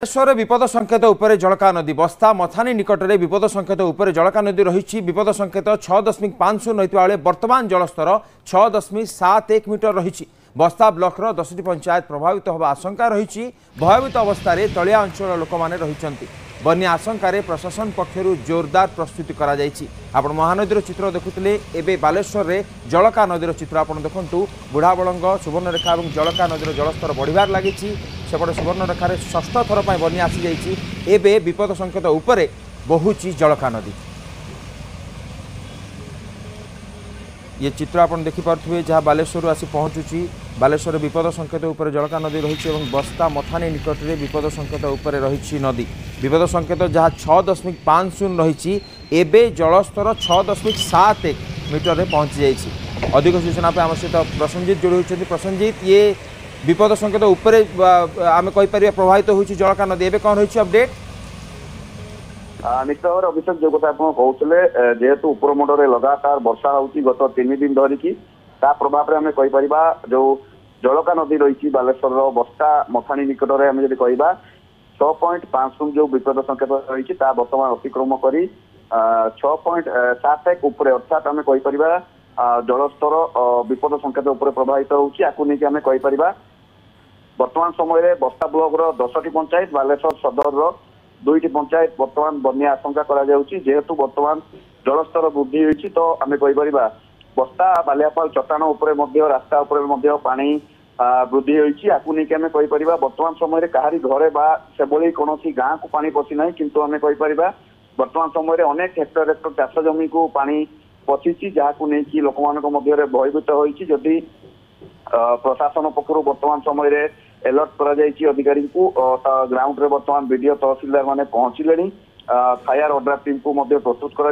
बालेश्वर विपद संकेत उपर जलका नदी बस्ता मथानी निकट में विपद संकेत उपर जलका नदी रही विपद संकेत 6.50 रही बेले बर्तमान जलस्तर 6.71 मीटर रही बस्ता ब्लॉकर 10टी पंचायत प्रभावित होगा आशंका रही भयभीत अवस्था तलिया अंचल लोक मैंने रही बन्या आशंकार प्रशासन पक्षर जोरदार प्रस्तुति आप महानदीर चित्र देखुले एवं बालेश्वर में जलका नदीर चित्र आप देखु बुढ़ाबलंग सुवर्णरेखा और जलका नदीर जलस्तर बढ़िबार लगी सेपटे सुवर्णरेखार षष्ठ थर पर बन्या आसी जाइए एवं विपद संकेत उपर बहुची जलका नदी ये चित्र आप देखिपे जहाँ बालेश्वर आसी पहुँचुची बालेश्वर विपद संकेत उपर जलका नदी रही बस्ता मथानी निकट में विपद संकेत उपर रही नदी विपद संकेत जहाँ 6.50 रही एवं जलस्तर 6.71 मीटर में पहुँची जाइए अधिक सूचना आम सहित प्रसन्नजीत जोड़ी होती प्रसन्नजीत ये विपद संकेत उपर आम कहीपर प्रभावित हो जलका नदी एवं कौन रही अपडेट निश्चित भाव अभिषेक जो कथा आप कहते जेहेतु उपरमुंडे लगातार वर्षा होती गत 3 दिन धरिकी प्रभाव में कहीपर जो जलका नदी रही बालेश्वर बस्ता मथानी निकट में आम जब कह 6.50 जो विपद संकेत रही बर्तमान अतिक्रम कर 6.71 उपर अर्थात आम कहीपर जलस्तर विपद संकेत उपर प्रभावित होमें कहीपर बर्तमान समय बस्ता ब्लॉक 10टी पंचायत बालेश्वर सदर 2टी पंचायत बर्तमान बन्या आशंका जेहेतु बर्तमान जलस्तर वृद्धि होती तो आम कहीपर बस्ता बालियापाल चट्टाण उपर रास्ता उपर पानी वृद्धि होती आम कहीपर बर्तमान समय कहारी घरे से कौन गाँ को पानी पशि ना किंतु आम कहीपर बर्तमान समय अनेक हेक्टर हेक्टर चाष जमी को पानी पशिची जहाँ नहीं लोक मान भयभीत होती प्रशासन पक्षर बर्तमान समय अलर्ट कर अधिकारी को ग्राउंड रे बर्तमान बीडीओ तहसीलदार मैंने पहुंचले फायर ऑर्डर टीम को प्रस्तुत कर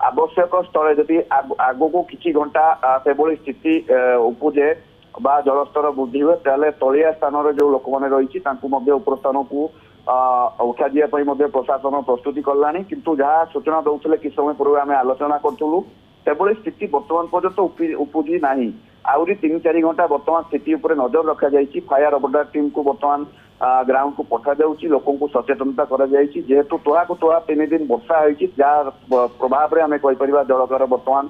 आवश्यक स्थले जदि आग को किसी घंटा से स्थिति उपजे बा जलस्तर वृद्धि हुए तेल तलिया स्थान जो लोक मैंने रही उपर स्थान को उठा दिया प्रशासन प्रस्तुति कला किंतु जहाँ सूचना दौले कि समय पूर्व आम आलोचना करूँ से स्थिति बर्तमान पर्यंत उपजी ना आहरी 3-4 घंटा बर्तमान स्थिति उपर नजर रखा जाइए फायर ऑर्डर टीम को बर्तमान ग्राउंड को पठा जाउची लोकों को सचेतनता करा जाइए जेहेतु टोहा को टोहा 3 दिन वर्षा होती जहाँ प्रभाव में आम कहीपर जलकर बर्तमान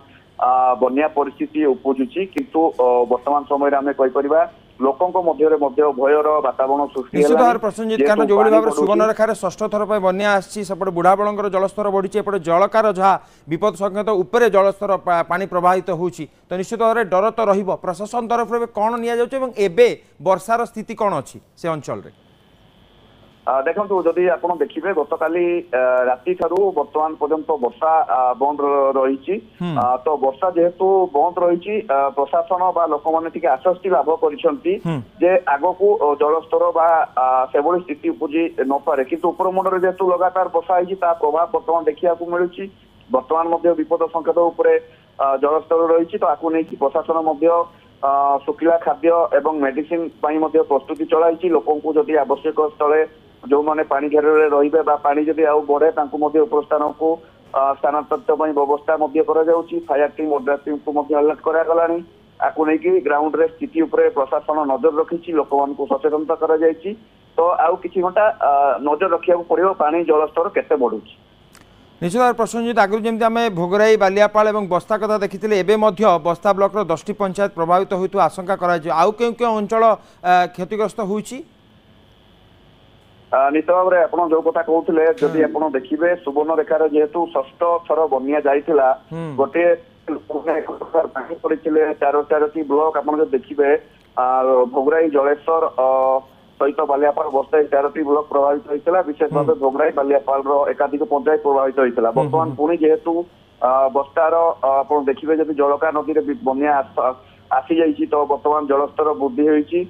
बन्या परिस्थिति उपजुची किंतु बर्तमान समय आम कहीपर लोकों भयर वातावरण सृष्टि प्रसन्नजीत कारण जो भाव सुवर्णरेखार षष्ठ थर पर बन्या आसपटे बुढ़ाबलंगर जलस्तर बढ़ी एपटे जलकार जहाँ विपद संकेत उपर जलस्तर पानी प्रवाहित होची तो निश्चित भाव में डर तो रहिबो प्रशासन तरफ कौन नि वर्षार स्थिति कौन अच्छी से अंचल रे देखो जदि आप देखिए गत काली राति ठारू बर्तमान पर्यंत वर्षा बंद रही तो वर्षा जेहेतु बंद रही प्रशासन बा लोक मैंने आश्वस्ति लाभ कर आग को जलस्तर से स्थिति उपजी न पारे किंतु उपरमुंडे जेहेतु लगातार वर्षा होती प्रभाव बर्तमान देखा मिलूँ बर्तमान विपद संकेत उपर जलस्तर रही तो आपको नहीं प्रशासन शुखिला खाद्य एवं मेडिसिन प्रस्तुति चलाई लोकों को जदि आवश्यक स्थले जो मैंने पानी घेर रे पानी जदि आउ बढ़े उपर स्थान को स्थानांतरित व्यवस्था फायर टीम ऑर्डर टीम को अलर्ट करागला आपको नहीं ग्राउंड रे स्थिति उपर प्रशासन नजर रखी लोक मान सचेतनता करा जायछि तो आउ किछि घंटा नजर रखिया पड़ो पानी जलस्तर केते बढ़ुछि निश्चित भाव प्रसन्नजीत आगु जमी आम भोगराई बालियापाल और बस्ता कथा देखी एवं बस्ता ब्लॉक 10टी पंचायत प्रभावित होता आशंका आउ क्यों अंचल क्षतिग्रस्त होती निश्चित भाव में आप जो कथा कहते जदि आप देखिए सुवर्णरेखार जेहेतु षष्ठ थर बनिया जाइथिला गोटे पानी पड़े 4टी ब्लॉक आप देखिए भोगराई जलेश्वर सहित बालियापाल बस्ता 4टी ब्लॉक प्रभावित होता विशेष भाव भोगराई बालियापाल एकाधिक पंचायत प्रभावित होता बर्तमान पुणी जेहेतु बस्तार आप देखिए जब जलका नदी में बन्या आसी जाइए तो बर्तमान जलस्तर वृद्धि होती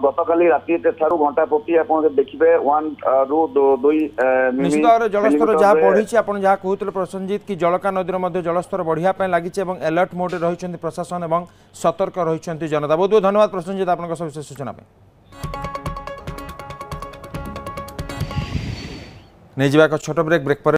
गत काली राति ठारू घंटा प्रति आप देखिए 1 ରୁ 2 निश्चित भाव जलस्तर जहाँ बढ़ी आप जहाँ कहते प्रसन्नजीत कि जलका नदी जलस्तर बढ़िया लगी अलर्ट मोड रही प्रशासन और सतर्क रही जनता बहुत बहुत धन्यवाद प्रसन्नजीत आप विशेष सूचना नहीं जावा एक छोट ब्रेक पर